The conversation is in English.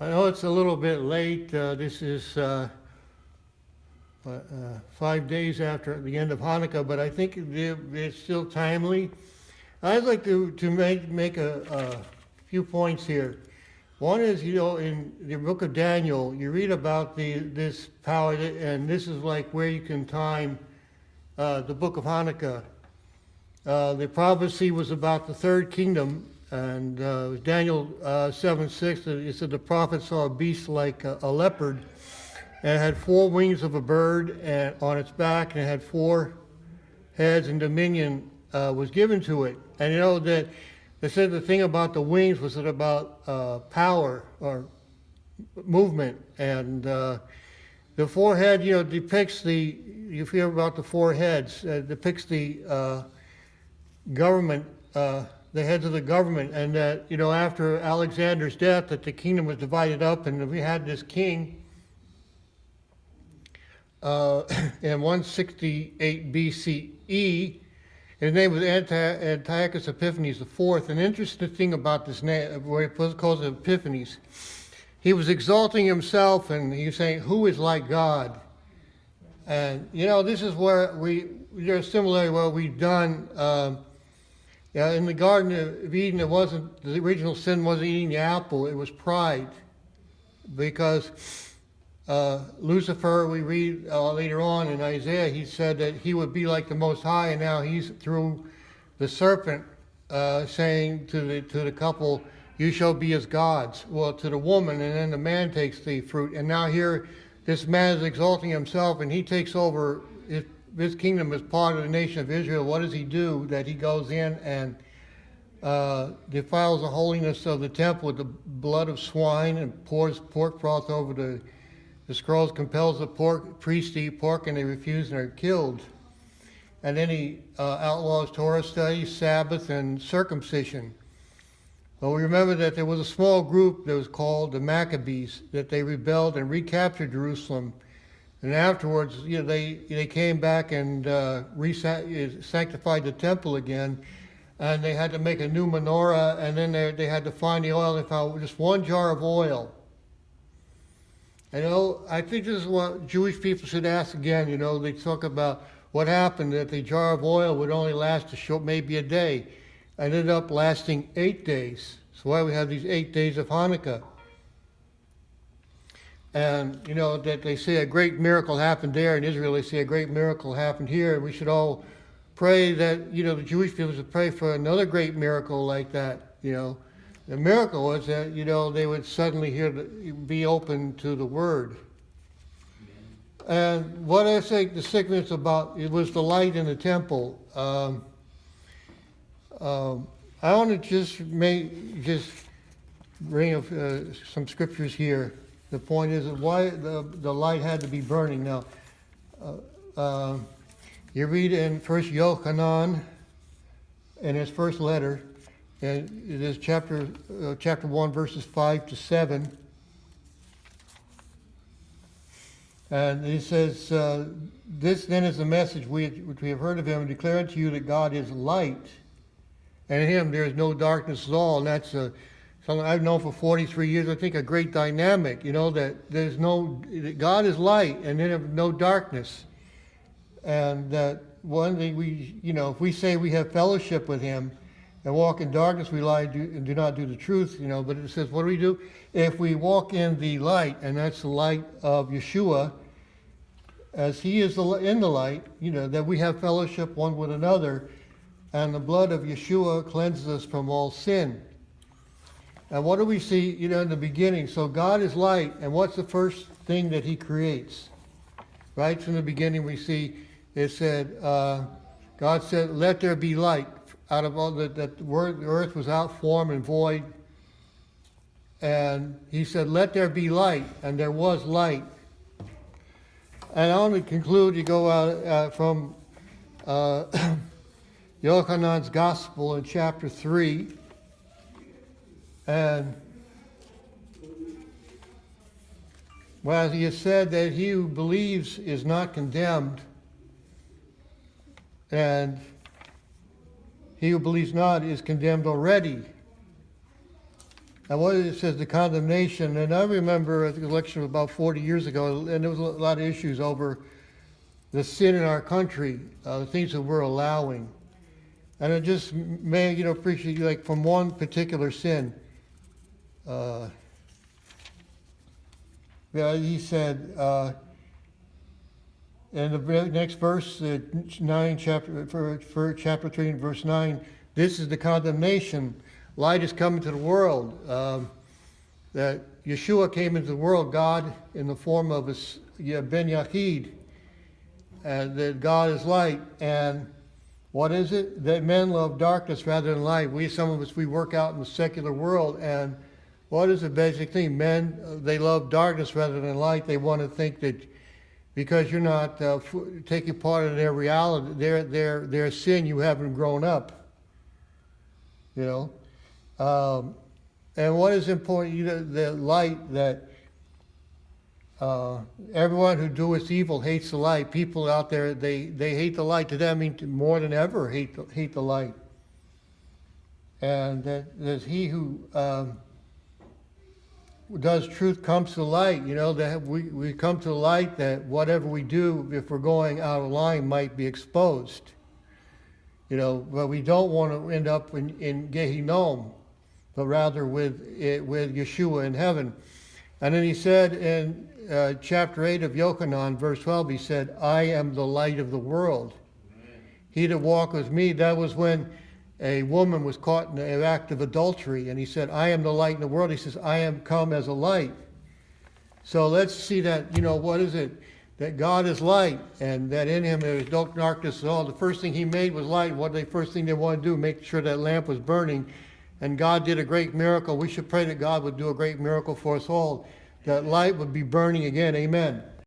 I know it's a little bit late. This is 5 days after the end of Hanukkah, but I think it's still timely. I'd like to make a few points here. One is, in the book of Daniel, you read about this power, and this is like where you can time the book of Hanukkah. The prophecy was about the third kingdom, and Daniel 7:6. It said the prophet saw a beast like a leopard, and it had 4 wings of a bird and on its back, and it had 4 heads, and dominion was given to it. And that they said the thing about the wings was about power or movement, and the 4 head depicts you hear about the 4 heads, depicts the government, the heads of the government, and that after Alexander's death, that the kingdom was divided up, and we had this king in 168 BCE. His name was Antiochus Epiphanies the Fourth. An interesting thing about this name, where it calls it Epiphanies, he was exalting himself, and he was saying, "Who is like God?" And this is where there's similarly what we've done. In the Garden of Eden, it wasn't the original sin wasn't eating the apple; it was pride, because Lucifer, we read later on in Isaiah, he said that he would be like the Most High, and now he's through the serpent saying to the couple, "You shall be as gods." Well, to the woman, and then the man takes the fruit, and now here this man is exalting himself, and he takes over. His kingdom is part of the nation of Israel. What does he do? That he goes in and defiles the holiness of the temple with the blood of swine, and pours pork broth over the scrolls, compels the priests to eat pork, and they refuse and are killed. And then he outlaws Torah study, Sabbath, and circumcision. But we remember that there was a small group that was called the Maccabees, that they rebelled and recaptured Jerusalem. And afterwards, they came back and sanctified the temple again, and they had to make a new menorah, and then they had to find the oil. They found just 1 jar of oil. I think this is what Jewish people should ask again. They talk about what happened, that the jar of oil would only last maybe a day. It ended up lasting 8 days. So why we have these 8 days of Hanukkah. And, that they say a great miracle happened there. In Israel, they say a great miracle happened here. We should all pray that, the Jewish people should pray for another great miracle like that. The miracle was that, they would suddenly be open to the Word. And what I think the significance about, it was the light in the temple. I want to just bring up some scriptures here. The point is why the light had to be burning. Now, you read in First Yochanan, in his first letter, and it is chapter 1, verses 5 to 7. And he says, "This then is the message which we have heard of him, and declare unto you that God is light, and in him there is no darkness at all." And that's something I've known for 43 years. I think a great dynamic, that that God is light, and then no darkness. And that one thing if we say we have fellowship with him and walk in darkness, we lie and do not do the truth, But it says, what do we do? If we walk in the light, and that's the light of Yeshua, as he is in the light, that we have fellowship one with another, and the blood of Yeshua cleanses us from all sin. And what do we see, in the beginning? So God is light, and what's the first thing that he creates? Right from the beginning we see, it said, God said, "Let there be light." Out of all that the earth was out form and void. And he said, "Let there be light," and there was light. And I want to conclude, you go out from Yochanan's Gospel in chapter 3. And he has said that he who believes is not condemned, and he who believes not is condemned already. And what it says, the condemnation, and I remember the election about 40 years ago, and there was a lot of issues over the sin in our country, the things that we're allowing. And it just may, appreciate, like, from one particular sin. He said, in the next verse, chapter 3 and verse 9, this is the condemnation. Light is coming to the world. That Yeshua came into the world, God in the form of Ben Yachid, and that God is light. And what is it? That men love darkness rather than light. Some of us, we work out in the secular world, and what is the basic thing? Men, they love darkness rather than light. They want to think that because you're not taking part in their reality, their sin, you haven't grown up. And what is important? The light, that everyone who doeth evil hates the light. People out there, they hate the light. To them, more than ever, hate the light. And that he who does truth comes to the light. That we come to the light, that whatever we do, if we're going out of line, might be exposed. But we don't want to end up in Gehinnom, but rather with Yeshua in heaven. And then he said in chapter 8 of Yochanan, verse 12, he said, I am the light of the world. Amen. He that walk with me, that was when a woman was caught in an act of adultery, and he said, I am the light in the world. He says, I am come as a light. So let's see that, what is it? That God is light, and that in him there is no darkness at all. The first thing he made was light. What the first thing they wanted to do, make sure that lamp was burning. And God did a great miracle. We should pray that God would do a great miracle for us all, that light would be burning again. Amen.